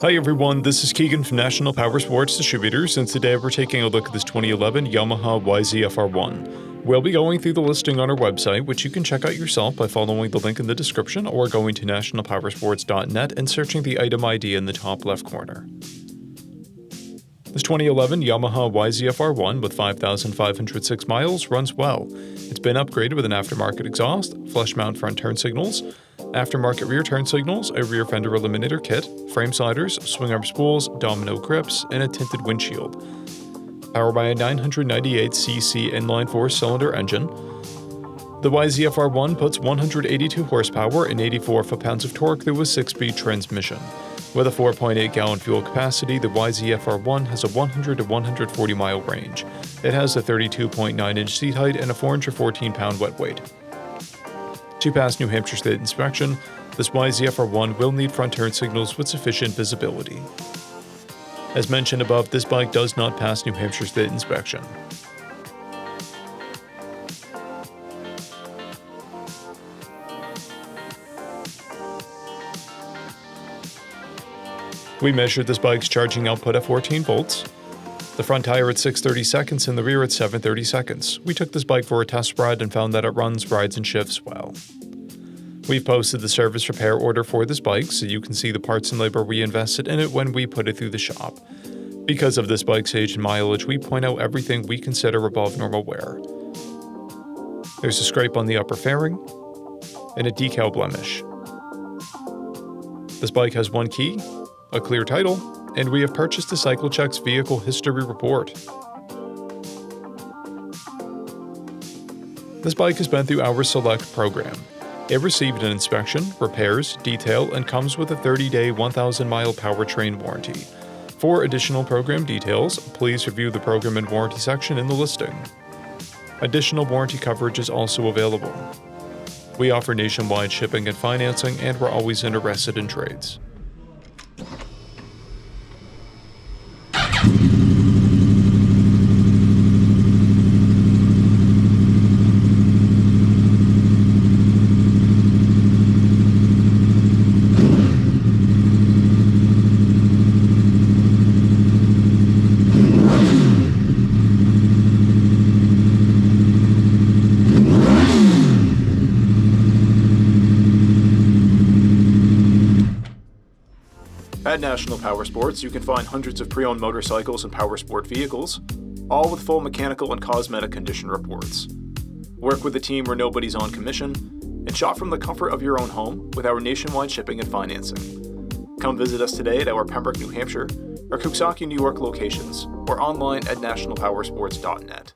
Hi everyone, this is Keegan from National Powersports Distributors, and today we're taking a look at this 2011 Yamaha YZFR1. We'll be going through the listing on our website, which you can check out yourself by following the link in the description or going to nationalpowersports.net and searching the item ID in the top left corner. This 2011 Yamaha YZFR1 with 5,506 miles runs well. It's been upgraded with an aftermarket exhaust, flush mount front turn signals, aftermarket rear turn signals, a rear fender eliminator kit, frame sliders, swing arm spools, domino grips, and a tinted windshield. Powered by a 998cc inline 4-cylinder engine, the YZFR1 puts 182 horsepower and 84 foot-pounds of torque through a 6-speed transmission. With a 4.8-gallon fuel capacity, the YZFR1 has a 100 to 140-mile range. It has a 32.9-inch seat height and a 414-pound wet weight. To pass New Hampshire State inspection, this YZFR1 will need front turn signals with sufficient visibility. As mentioned above, this bike does not pass New Hampshire State inspection. We measured this bike's charging output at 14 volts, the front tire at 630 seconds and the rear at 730 seconds. We took this bike for a test ride and found that it runs, rides, and shifts well. We've posted the service repair order for this bike so you can see the parts and labor we invested in it when we put it through the shop. Because of this bike's age and mileage, we point out everything we consider above normal wear. There's a scrape on the upper fairing and a decal blemish. This bike has one key, a clear title, and we have purchased a CycleCheck's vehicle history report. This bike has been through our Select program. It received an inspection, repairs, detail, and comes with a 30-day, 1,000-mile powertrain warranty. For additional program details, please review the program and warranty section in the listing. Additional warranty coverage is also available. We offer nationwide shipping and financing, and we're always interested in trades. At National Powersports, you can find hundreds of pre-owned motorcycles and powersport vehicles, all with full mechanical and cosmetic condition reports. Work with a team where nobody's on commission, and shop from the comfort of your own home with our nationwide shipping and financing. Come visit us today at our Pembroke, New Hampshire, or Coxsackie, New York locations, or online at nationalpowersports.net.